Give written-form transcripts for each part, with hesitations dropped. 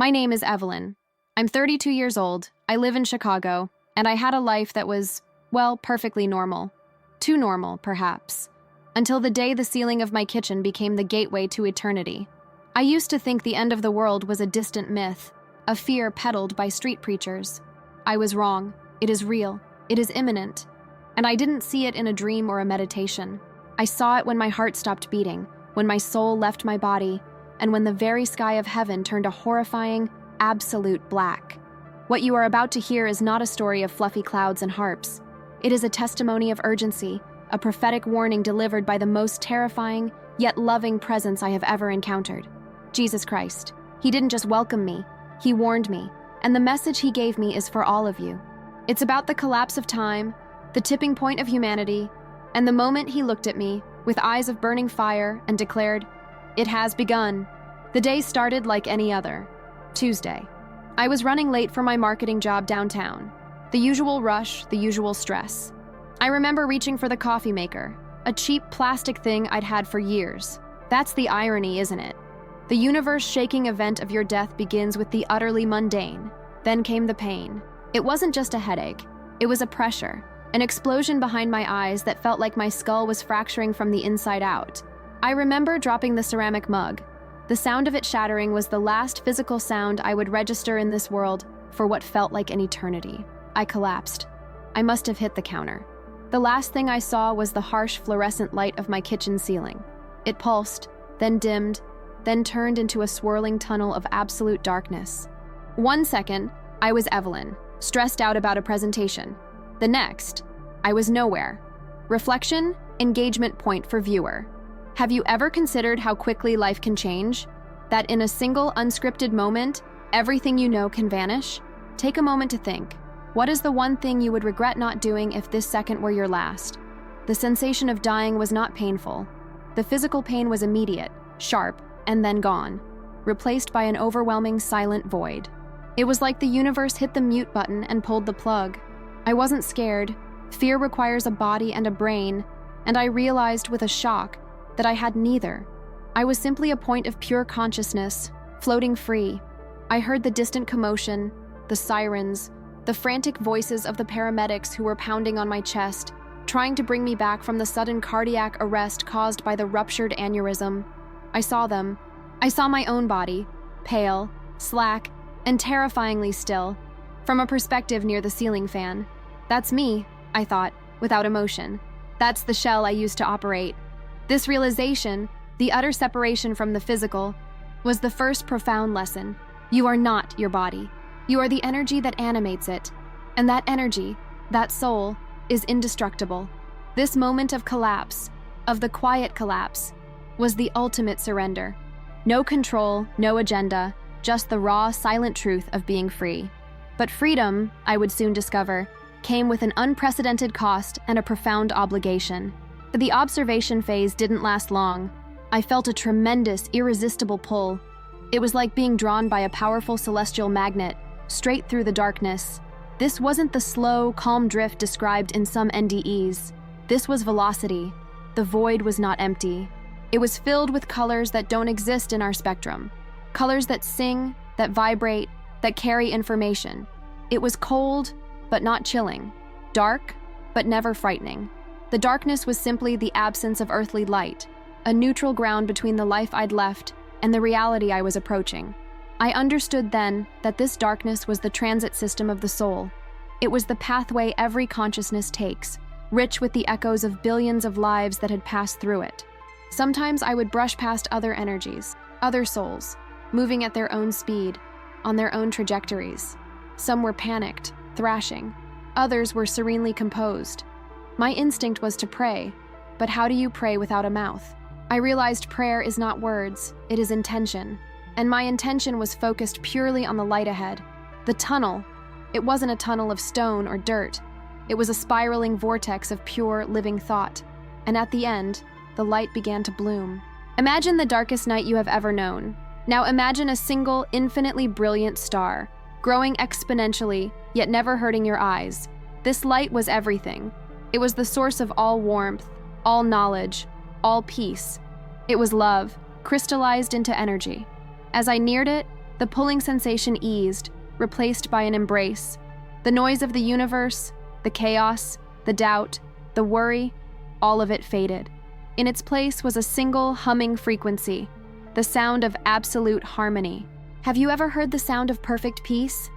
My name is Evelyn. I'm 32 years old, I live in Chicago, and I had a life that was, well, perfectly normal. Too normal, perhaps. Until the day the ceiling of my kitchen became the gateway to eternity. I used to think the end of the world was a distant myth, a fear peddled by street preachers. I was wrong. It is real. It is imminent. And I didn't see it in a dream or a meditation. I saw it when my heart stopped beating, when my soul left my body, and when the very sky of heaven turned a horrifying, absolute black. What you are about to hear is not a story of fluffy clouds and harps. It is a testimony of urgency, a prophetic warning delivered by the most terrifying, yet loving presence I have ever encountered. Jesus Christ. He didn't just welcome me, he warned me, and the message he gave me is for all of you. It's about the collapse of time, the tipping point of humanity, and the moment he looked at me, with eyes of burning fire, and declared, "It has begun." The day started like any other. Tuesday. I was running late for my marketing job downtown. The usual rush, the usual stress. I remember reaching for the coffee maker, a cheap plastic thing I'd had for years. That's the irony, isn't it? The universe-shaking event of your death begins with the utterly mundane. Then came the pain. It wasn't just a headache. It was a pressure, an explosion behind my eyes that felt like my skull was fracturing from the inside out. I remember dropping the ceramic mug. The sound of it shattering was the last physical sound I would register in this world for what felt like an eternity. I collapsed. I must have hit the counter. The last thing I saw was the harsh fluorescent light of my kitchen ceiling. It pulsed, then dimmed, then turned into a swirling tunnel of absolute darkness. 1 second, I was Evelyn, stressed out about a presentation. The next, I was nowhere. Reflection, engagement point for viewer. Have you ever considered how quickly life can change? That in a single unscripted moment, everything you know can vanish? Take a moment to think. What is the one thing you would regret not doing if this second were your last? The sensation of dying was not painful. The physical pain was immediate, sharp, and then gone, replaced by an overwhelming silent void. It was like the universe hit the mute button and pulled the plug. I wasn't scared. Fear requires a body and a brain, and I realized with a shock that I had neither. I was simply a point of pure consciousness, floating free. I heard the distant commotion, the sirens, the frantic voices of the paramedics who were pounding on my chest, trying to bring me back from the sudden cardiac arrest caused by the ruptured aneurysm. I saw them. I saw my own body, pale, slack, and terrifyingly still, from a perspective near the ceiling fan. That's me, I thought, without emotion. That's the shell I used to operate. This realization, the utter separation from the physical, was the first profound lesson. You are not your body. You are the energy that animates it. And that energy, that soul, is indestructible. This moment of collapse, of the quiet collapse, was the ultimate surrender. No control, no agenda, just the raw, silent truth of being free. But freedom, I would soon discover, came with an unprecedented cost and a profound obligation. The observation phase didn't last long. I felt a tremendous, irresistible pull. It was like being drawn by a powerful celestial magnet, straight through the darkness. This wasn't the slow, calm drift described in some NDEs. This was velocity. The void was not empty. It was filled with colors that don't exist in our spectrum. Colors that sing, that vibrate, that carry information. It was cold, but not chilling. Dark, but never frightening. The darkness was simply the absence of earthly light, a neutral ground between the life I'd left and the reality I was approaching. I understood then that this darkness was the transit system of the soul. It was the pathway every consciousness takes, rich with the echoes of billions of lives that had passed through it. Sometimes I would brush past other energies, other souls, moving at their own speed, on their own trajectories. Some were panicked, thrashing. Others were serenely composed. My instinct was to pray, but how do you pray without a mouth? I realized prayer is not words, it is intention. And my intention was focused purely on the light ahead. The tunnel. It wasn't a tunnel of stone or dirt. It was a spiraling vortex of pure, living thought. And at the end, the light began to bloom. Imagine the darkest night you have ever known. Now imagine a single, infinitely brilliant star, growing exponentially, yet never hurting your eyes. This light was everything. It was the source of all warmth, all knowledge, all peace. It was love, crystallized into energy. As I neared it, The pulling sensation eased, replaced by an embrace. The noise of the universe, the chaos, the doubt, the worry, all of it faded. In its place was a single humming frequency, the sound of absolute harmony. Have you ever heard the sound of perfect peace?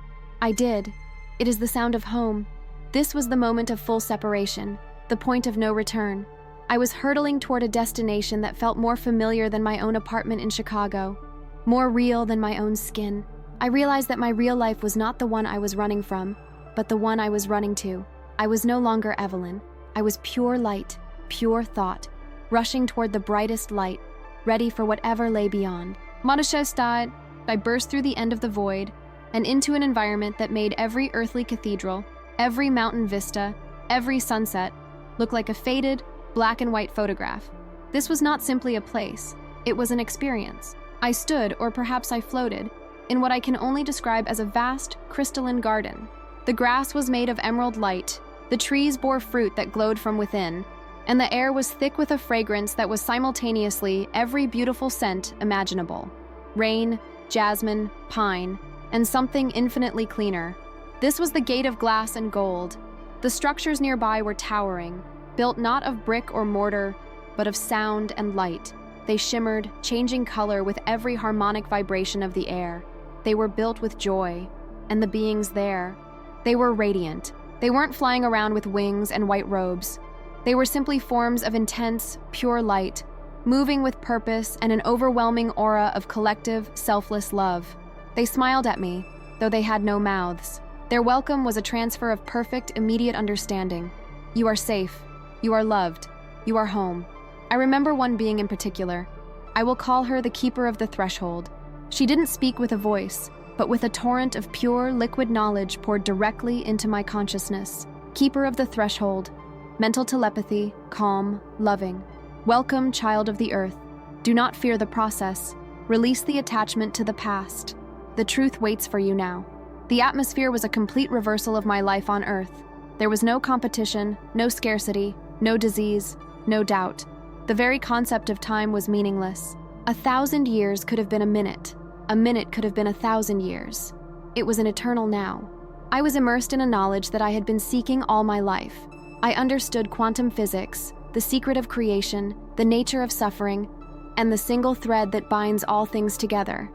I did. It is the sound of home. This was the moment of full separation, the point of no return. I was hurtling toward a destination that felt more familiar than my own apartment in Chicago, more real than my own skin. I realized that my real life was not the one I was running from, but the one I was running to. I was no longer Evelyn. I was pure light, pure thought, rushing toward the brightest light, ready for whatever lay beyond. Madashestad, I burst through the end of the void and into an environment that made every earthly cathedral, every mountain vista, every sunset look like a faded, black and white photograph. This was not simply a place, it was an experience. I stood, or perhaps I floated, in what I can only describe as a vast, crystalline garden. The grass was made of emerald light, the trees bore fruit that glowed from within, and the air was thick with a fragrance that was simultaneously every beautiful scent imaginable. Rain, jasmine, pine, and something infinitely cleaner. This was the gate of glass and gold. The structures nearby were towering, built not of brick or mortar, but of sound and light. They shimmered, changing color with every harmonic vibration of the air. They were built with joy, and the beings there, they were radiant. They weren't flying around with wings and white robes. They were simply forms of intense, pure light, moving with purpose and an overwhelming aura of collective, selfless love. They smiled at me, though they had no mouths. Their welcome was a transfer of perfect, immediate understanding. You are safe. You are loved. You are home. I remember one being in particular. I will call her the keeper of the threshold. She didn't speak with a voice, but with a torrent of pure, liquid knowledge poured directly into my consciousness. Keeper of the threshold, mental telepathy, calm, loving. Welcome, child of the earth. Do not fear the process. Release the attachment to the past. The truth waits for you now. The atmosphere was a complete reversal of my life on earth. There was no competition, no scarcity, no disease, no doubt. The very concept of time was meaningless. 1,000 years could have been a minute. A minute could have been 1,000 years. It was an eternal now. I was immersed in a knowledge that I had been seeking all my life. I understood quantum physics, the secret of creation, the nature of suffering, and the single thread that binds all things together: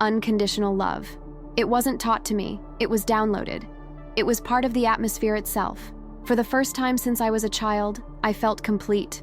unconditional love. It wasn't taught to me, it was downloaded. It was part of the atmosphere itself. For the first time since I was a child, I felt complete.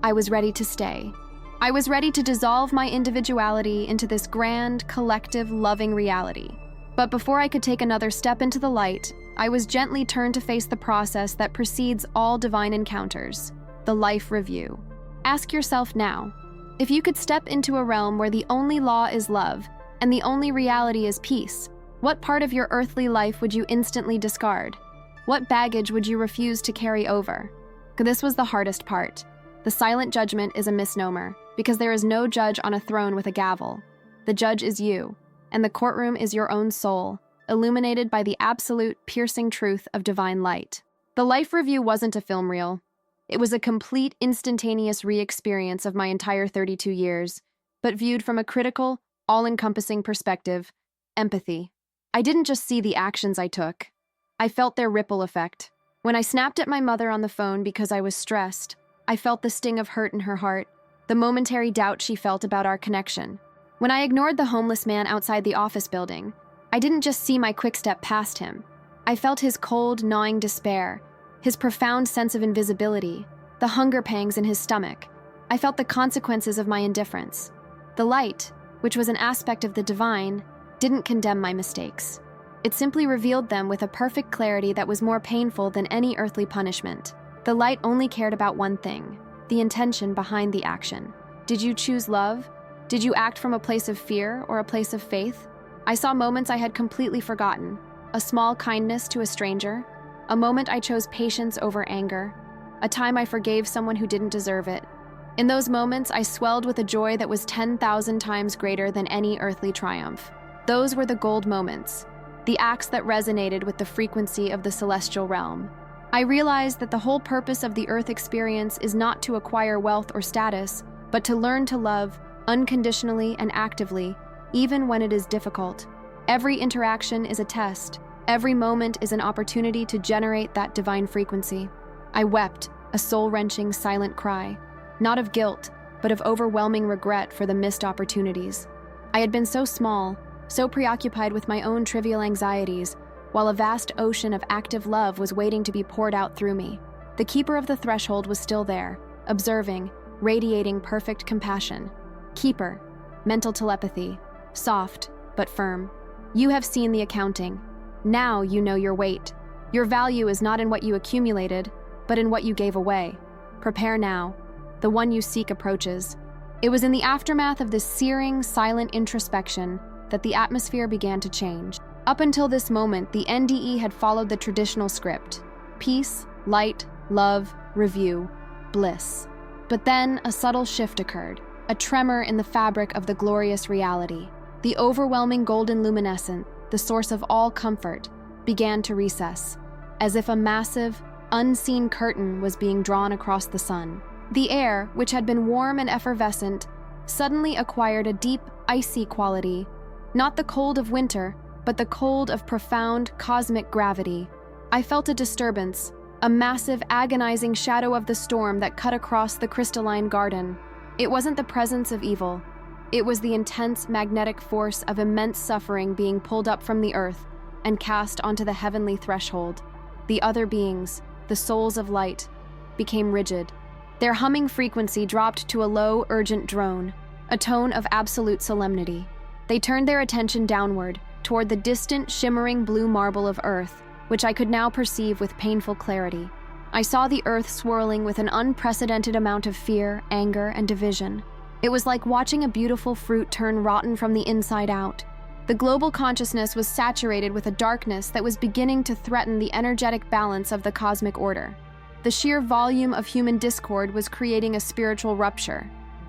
I was ready to stay. I was ready to dissolve my individuality into this grand, collective, loving reality. But before I could take another step into the light, I was gently turned to face the process that precedes all divine encounters: the life review. Ask yourself now, if you could step into a realm where the only law is love and the only reality is peace, what part of your earthly life would you instantly discard? What baggage would you refuse to carry over? This was the hardest part. The silent judgment is a misnomer, because there is no judge on a throne with a gavel. The judge is you, and the courtroom is your own soul, illuminated by the absolute, piercing truth of divine light. The life review wasn't a film reel. It was a complete, instantaneous re-experience of my entire 32 years, but viewed from a critical, all-encompassing perspective: empathy. I didn't just see the actions I took. I felt their ripple effect. When I snapped at my mother on the phone because I was stressed, I felt the sting of hurt in her heart, the momentary doubt she felt about our connection. When I ignored the homeless man outside the office building, I didn't just see my quick step past him. I felt his cold, gnawing despair, his profound sense of invisibility, the hunger pangs in his stomach. I felt the consequences of my indifference. The light, which was an aspect of the divine, didn't condemn my mistakes. It simply revealed them with a perfect clarity that was more painful than any earthly punishment. The light only cared about one thing: the intention behind the action. Did you choose love? Did you act from a place of fear or a place of faith? I saw moments I had completely forgotten: a small kindness to a stranger, a moment I chose patience over anger, a time I forgave someone who didn't deserve it. In those moments, I swelled with a joy that was 10,000 times greater than any earthly triumph. Those were the gold moments, the acts that resonated with the frequency of the celestial realm. I realized that the whole purpose of the earth experience is not to acquire wealth or status, but to learn to love unconditionally and actively, even when it is difficult. Every interaction is a test. Every moment is an opportunity to generate that divine frequency. I wept, a soul-wrenching, silent cry, not of guilt, but of overwhelming regret for the missed opportunities. I had been so small, so preoccupied with my own trivial anxieties, while a vast ocean of active love was waiting to be poured out through me. The keeper of the threshold was still there, observing, radiating perfect compassion. Keeper, mental telepathy, soft but firm. You have seen the accounting. Now you know your weight. Your value is not in what you accumulated, but in what you gave away. Prepare now. The one you seek approaches. It was in the aftermath of this searing, silent introspection that the atmosphere began to change. Up until this moment, the NDE had followed the traditional script: peace, light, love, review, bliss. But then a subtle shift occurred, a tremor in the fabric of the glorious reality. The overwhelming golden luminescence, the source of all comfort, began to recess, as if a massive, unseen curtain was being drawn across the sun. The air, which had been warm and effervescent, suddenly acquired a deep, icy quality, not the cold of winter, but the cold of profound cosmic gravity. I felt a disturbance, a massive, agonizing shadow of the storm that cut across the crystalline garden. It wasn't the presence of evil. It was the intense magnetic force of immense suffering being pulled up from the earth and cast onto the heavenly threshold. The other beings, the souls of light, became rigid. Their humming frequency dropped to a low, urgent drone, a tone of absolute solemnity. They turned their attention downward, toward the distant, shimmering blue marble of Earth, which I could now perceive with painful clarity. I saw the Earth swirling with an unprecedented amount of fear, anger, and division. It was like watching a beautiful fruit turn rotten from the inside out. The global consciousness was saturated with a darkness that was beginning to threaten the energetic balance of the cosmic order. The sheer volume of human discord was creating a spiritual rupture.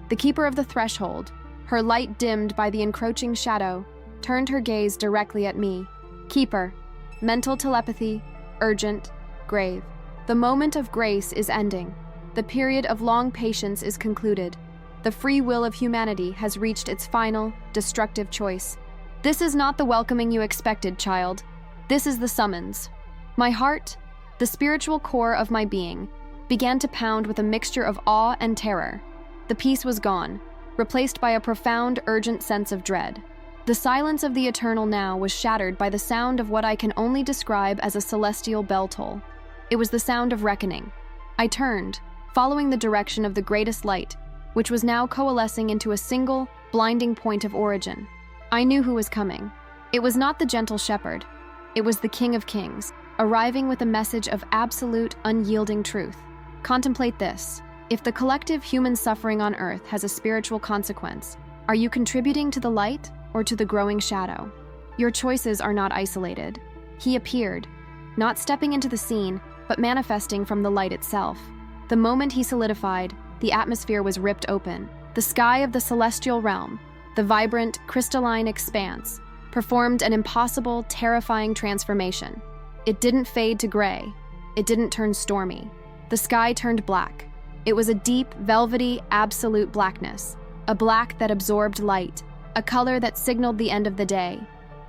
The keeper of the threshold, her light dimmed by the encroaching shadow, turned her gaze directly at me. Keeper, mental telepathy, urgent, grave. The moment of grace is ending. The period of long patience is concluded. The free will of humanity has reached its final, destructive choice. This is not the welcoming you expected, child. This is the summons. My heart, the spiritual core of my being, began to pound with a mixture of awe and terror. The peace was gone, replaced by a profound, urgent sense of dread. The silence of the eternal now was shattered by the sound of what I can only describe as a celestial bell toll. It was the sound of reckoning. I turned, following the direction of the greatest light, which was now coalescing into a single, blinding point of origin. I knew who was coming. It was not the gentle shepherd. It was the King of Kings, arriving with a message of absolute, unyielding truth. Contemplate this. If the collective human suffering on Earth has a spiritual consequence, are you contributing to the light or to the growing shadow? Your choices are not isolated. He appeared, not stepping into the scene, but manifesting from the light itself. The moment he solidified, the atmosphere was ripped open. The sky of the celestial realm, the vibrant, crystalline expanse, performed an impossible, terrifying transformation. It didn't fade to gray. It didn't turn stormy. The sky turned black. It was a deep, velvety, absolute blackness, a black that absorbed light, a color that signaled the end of the day.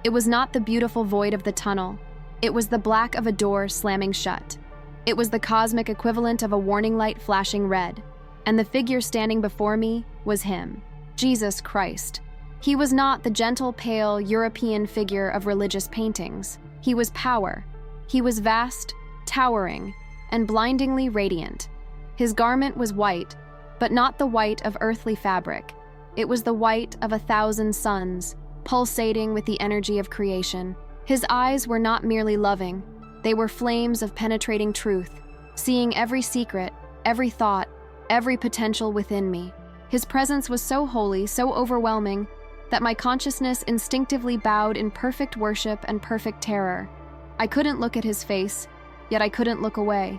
It was not the beautiful void of the tunnel. It was the black of a door slamming shut. It was the cosmic equivalent of a warning light flashing red. And the figure standing before me was him, Jesus Christ. He was not the gentle, pale, European figure of religious paintings. He was power. He was vast, towering, and blindingly radiant. His garment was white, but not the white of earthly fabric. It was the white of 1,000 suns, pulsating with the energy of creation. His eyes were not merely loving. They were flames of penetrating truth, seeing every secret, every thought, every potential within me. His presence was so holy, so overwhelming, that my consciousness instinctively bowed in perfect worship and perfect terror. I couldn't look at his face, yet I couldn't look away.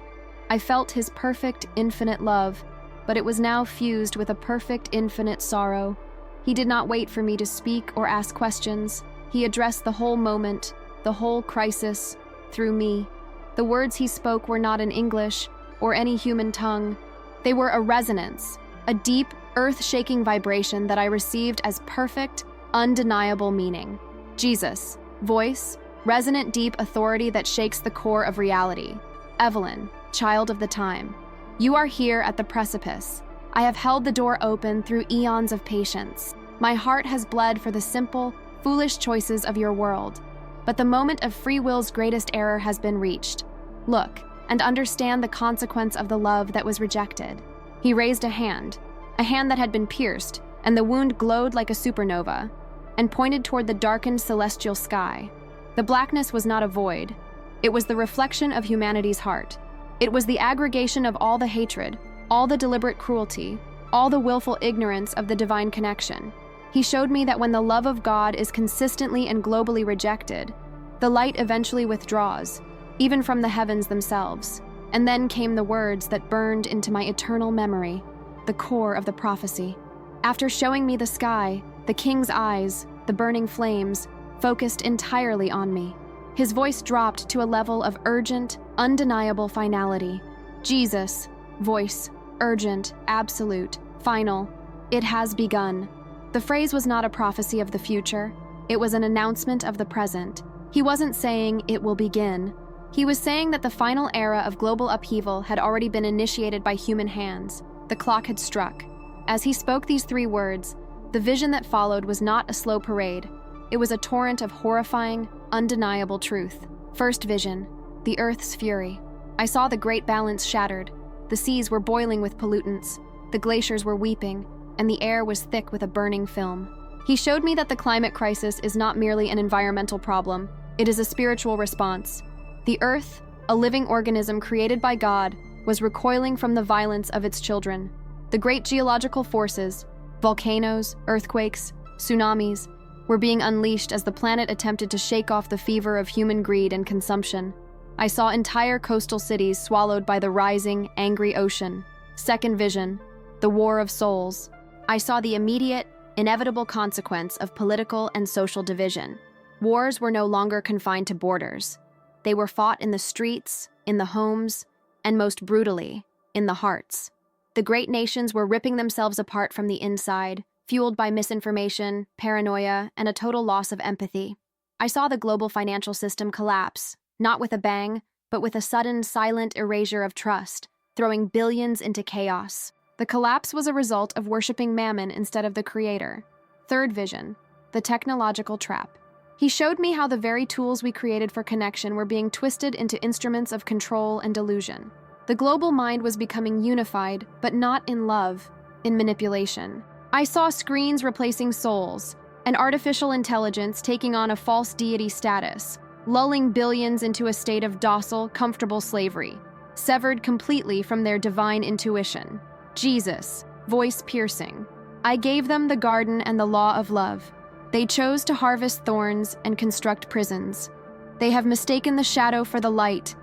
I felt his perfect, infinite love, but it was now fused with a perfect, infinite sorrow. He did not wait for me to speak or ask questions. He addressed the whole moment, the whole crisis, through me. The words he spoke were not in English or any human tongue. They were a resonance, a deep, earth-shaking vibration that I received as perfect, undeniable meaning. Jesus, voice, resonant deep authority that shakes the core of reality. Evelyn, child of the time. You are here at the precipice. I have held the door open through eons of patience. My heart has bled for the simple, foolish choices of your world. But the moment of free will's greatest error has been reached. Look, and understand the consequence of the love that was rejected. He raised a hand that had been pierced, and the wound glowed like a supernova, and pointed toward the darkened celestial sky. The blackness was not a void. It was the reflection of humanity's heart. It was the aggregation of all the hatred, all the deliberate cruelty, all the willful ignorance of the divine connection. He showed me that when the love of God is consistently and globally rejected, the light eventually withdraws, even from the heavens themselves. And then came the words that burned into my eternal memory, the core of the prophecy. After showing me the sky, the king's eyes, the burning flames, focused entirely on me. His voice dropped to a level of urgent, undeniable finality. Jesus, voice, urgent, absolute, final. It has begun. The phrase was not a prophecy of the future. It was an announcement of the present. He wasn't saying it will begin. He was saying that the final era of global upheaval had already been initiated by human hands. The clock had struck. As he spoke these 3 words, the vision that followed was not a slow parade. It was a torrent of horrifying, undeniable truth. First vision, the Earth's fury. I saw the great balance shattered. The seas were boiling with pollutants. The glaciers were weeping, and the air was thick with a burning film. He showed me that the climate crisis is not merely an environmental problem. It is a spiritual response. The Earth, a living organism created by God, was recoiling from the violence of its children. The great geological forces, volcanoes, earthquakes, tsunamis, were being unleashed as the planet attempted to shake off the fever of human greed and consumption. I saw entire coastal cities swallowed by the rising, angry ocean. Second vision, the War of Souls. I saw the immediate, inevitable consequence of political and social division. Wars were no longer confined to borders. They were fought in the streets, in the homes, and most brutally, in the hearts. The great nations were ripping themselves apart from the inside, fueled by misinformation, paranoia, and a total loss of empathy. I saw the global financial system collapse, not with a bang, but with a sudden, silent erasure of trust, throwing billions into chaos. The collapse was a result of worshiping Mammon instead of the Creator. Third vision, the technological trap. He showed me how the very tools we created for connection were being twisted into instruments of control and delusion. The global mind was becoming unified, but not in love, in manipulation. I saw screens replacing souls, and artificial intelligence taking on a false deity status, lulling billions into a state of docile, comfortable slavery, severed completely from their divine intuition. Jesus, voice piercing. I gave them the garden and the law of love. They chose to harvest thorns and construct prisons. They have mistaken the shadow for the light,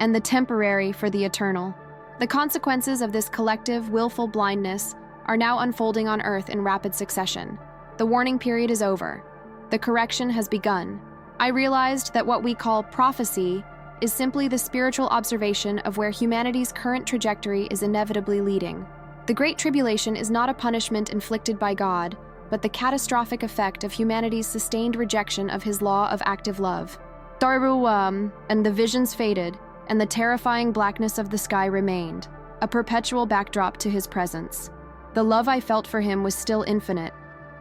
and the temporary for the eternal. The consequences of this collective, willful blindness are now unfolding on Earth in rapid succession. The warning period is over. The correction has begun. I realized that what we call prophecy is simply the spiritual observation of where humanity's current trajectory is inevitably leading. The Great Tribulation is not a punishment inflicted by God, but the catastrophic effect of humanity's sustained rejection of his law of active love. And the visions faded, and the terrifying blackness of the sky remained, a perpetual backdrop to his presence. The love I felt for him was still infinite,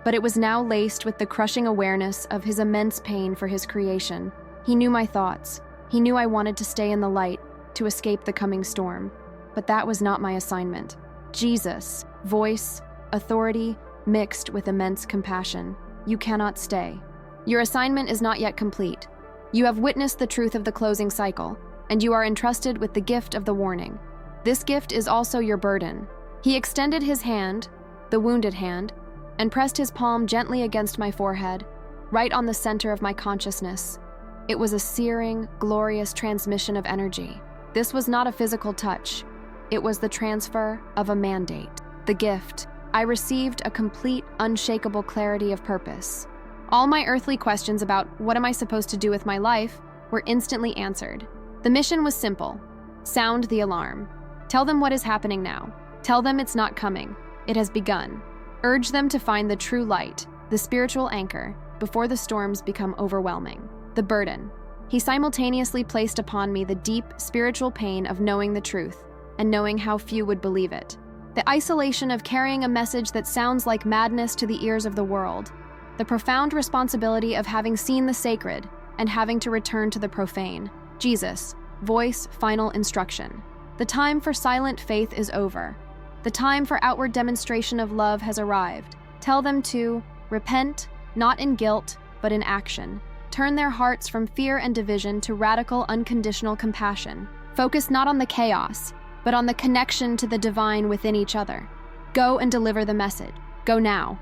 but it was now laced with the crushing awareness of his immense pain for his creation. He knew my thoughts. He knew I wanted to stay in the light, to escape the coming storm. But that was not my assignment. Jesus, voice, authority, mixed with immense compassion. You cannot stay. Your assignment is not yet complete. You have witnessed the truth of the closing cycle, and you are entrusted with the gift of the warning. This gift is also your burden. He extended his hand, the wounded hand, and pressed his palm gently against my forehead, right on the center of my consciousness. It was a searing, glorious transmission of energy. This was not a physical touch. It was the transfer of a mandate. The gift. I received a complete, unshakable clarity of purpose. All my earthly questions about what am I supposed to do with my life were instantly answered. The mission was simple. Sound the alarm. Tell them what is happening now. Tell them it's not coming. It has begun. Urge them to find the true light, the spiritual anchor, before the storms become overwhelming. The burden. He simultaneously placed upon me the deep spiritual pain of knowing the truth and knowing how few would believe it. The isolation of carrying a message that sounds like madness to the ears of the world. The profound responsibility of having seen the sacred and having to return to the profane. Jesus, voice, final instruction. The time for silent faith is over. The time for outward demonstration of love has arrived. Tell them to repent, not in guilt, but in action. Turn their hearts from fear and division to radical, unconditional compassion. Focus not on the chaos, but on the connection to the divine within each other. Go and deliver the message. Go now.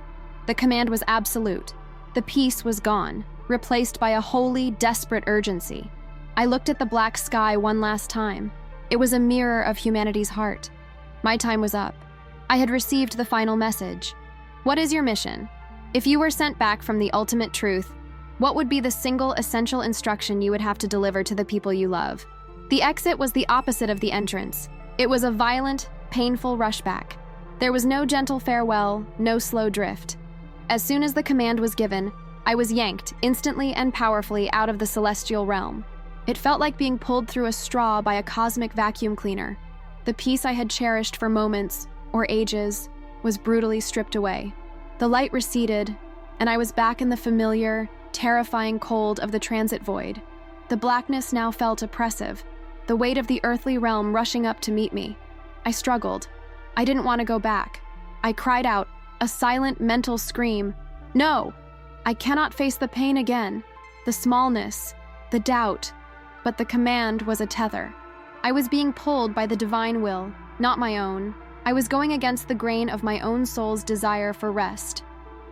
The command was absolute. The peace was gone, replaced by a holy, desperate urgency. I looked at the black sky one last time. It was a mirror of humanity's heart. My time was up. I had received the final message. What is your mission? If you were sent back from the ultimate truth, what would be the single essential instruction you would have to deliver to the people you love? The exit was the opposite of the entrance. It was a violent, painful rushback. There was no gentle farewell, no slow drift. As soon as the command was given, I was yanked instantly and powerfully out of the celestial realm. It felt like being pulled through a straw by a cosmic vacuum cleaner. The peace I had cherished for moments, or ages, was brutally stripped away. The light receded, and I was back in the familiar, terrifying cold of the transit void. The blackness now felt oppressive, the weight of the earthly realm rushing up to meet me. I struggled. I didn't want to go back. I cried out, a silent mental scream. No! I cannot face the pain again, the smallness, the doubt, but the command was a tether. I was being pulled by the divine will, not my own. I was going against the grain of my own soul's desire for rest.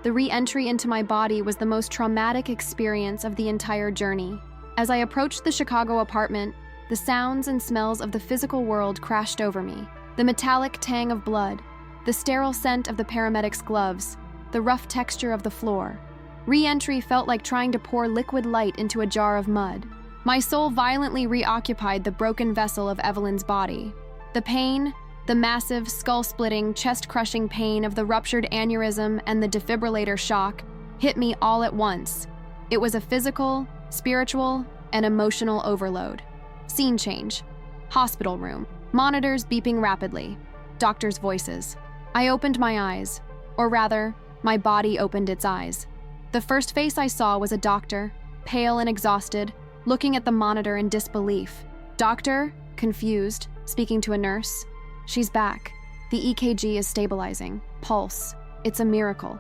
The re-entry into my body was the most traumatic experience of the entire journey. As I approached the Chicago apartment, the sounds and smells of the physical world crashed over me. The metallic tang of blood, the sterile scent of the paramedics' gloves, the rough texture of the floor. Re-entry felt like trying to pour liquid light into a jar of mud. My soul violently reoccupied the broken vessel of Evelyn's body. The pain, the massive, skull-splitting, chest-crushing pain of the ruptured aneurysm and the defibrillator shock hit me all at once. It was a physical, spiritual, and emotional overload. Scene change. Hospital room. Monitors beeping rapidly. Doctors' voices. I opened my eyes. Or rather, my body opened its eyes. The first face I saw was a doctor, pale and exhausted, looking at the monitor in disbelief. Doctor, confused, speaking to a nurse. She's back. The EKG is stabilizing. Pulse. It's a miracle.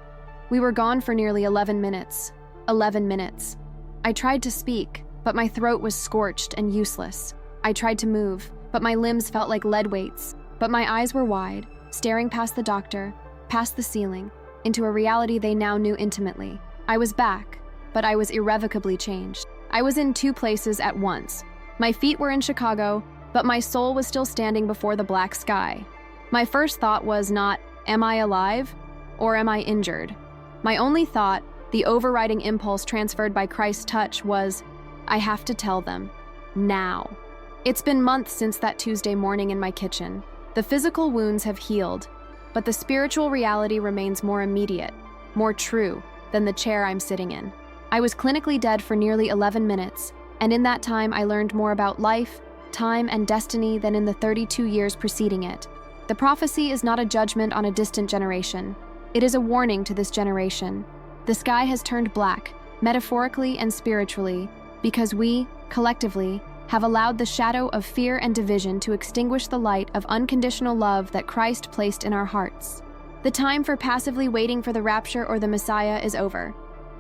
We were gone for nearly 11 minutes. 11 minutes. I tried to speak, but my throat was scorched and useless. I tried to move, but my limbs felt like lead weights. But my eyes were wide, staring past the doctor, past the ceiling, into a reality they now knew intimately. I was back, but I was irrevocably changed. I was in two places at once. My feet were in Chicago, but my soul was still standing before the black sky. My first thought was not, am I alive, or am I injured? My only thought, the overriding impulse transferred by Christ's touch, was, I have to tell them, now. It's been months since that Tuesday morning in my kitchen. The physical wounds have healed, but the spiritual reality remains more immediate, more true, than the chair I'm sitting in. I was clinically dead for nearly 11 minutes, and in that time I learned more about life, time, and destiny than in the 32 years preceding it. The prophecy is not a judgment on a distant generation. It is a warning to this generation. The sky has turned black, metaphorically and spiritually, because we, collectively, have allowed the shadow of fear and division to extinguish the light of unconditional love that Christ placed in our hearts. The time for passively waiting for the rapture or the Messiah is over.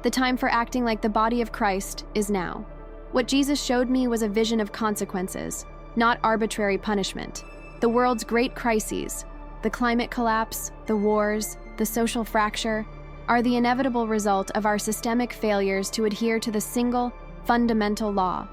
The time for acting like the body of Christ is now. What Jesus showed me was a vision of consequences, not arbitrary punishment. The world's great crises, the climate collapse, the wars, the social fracture, are the inevitable result of our systemic failures to adhere to the single, fundamental law.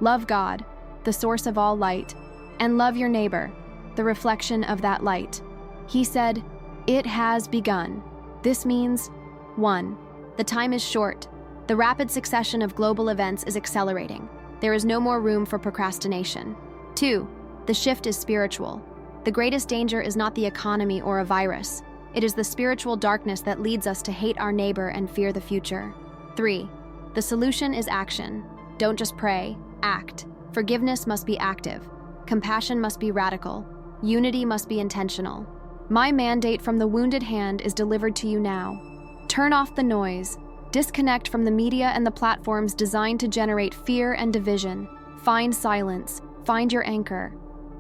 Love God, the source of all light, and love your neighbor, the reflection of that light. He said, "It has begun." This means, 1. The time is short. The rapid succession of global events is accelerating. There is no more room for procrastination. 2. The shift is spiritual. The greatest danger is not the economy or a virus. It is the spiritual darkness that leads us to hate our neighbor and fear the future. 3. The solution is action. Don't just pray, act. Forgiveness must be active. Compassion must be radical. Unity must be intentional. My mandate from the wounded hand is delivered to you now. Turn off the noise. Disconnect from the media and the platforms designed to generate fear and division. Find silence. Find your anchor.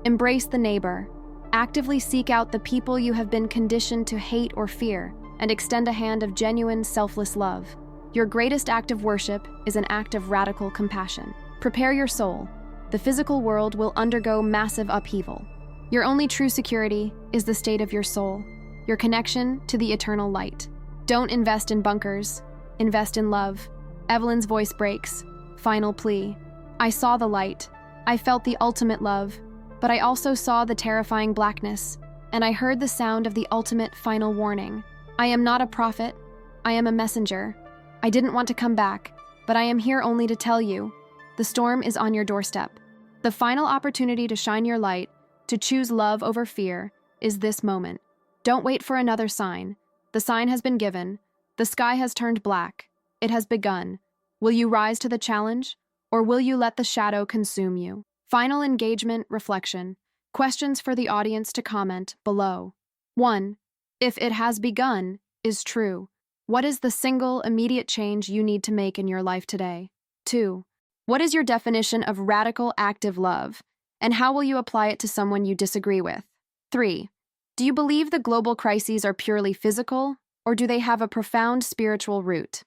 Embrace the neighbor. Actively seek out the people you have been conditioned to hate or fear, and extend a hand of genuine, selfless love. Your greatest act of worship is an act of radical compassion. Prepare your soul. The physical world will undergo massive upheaval. Your only true security is the state of your soul, your connection to the eternal light. Don't invest in bunkers. Invest in love. Evelyn's voice breaks. Final plea. I saw the light. I felt the ultimate love, but I also saw the terrifying blackness, and I heard the sound of the ultimate final warning. I am not a prophet. I am a messenger. I didn't want to come back, but I am here only to tell you, the storm is on your doorstep. The final opportunity to shine your light, to choose love over fear, is this moment. Don't wait for another sign. The sign has been given. The sky has turned black. It has begun. Will you rise to the challenge, or will you let the shadow consume you? Final engagement reflection. Questions for the audience to comment below. 1. If it has begun is true, what is the single immediate change you need to make in your life today? 2. What is your definition of radical active love, and how will you apply it to someone you disagree with? 3. Do you believe the global crises are purely physical, or do they have a profound spiritual root?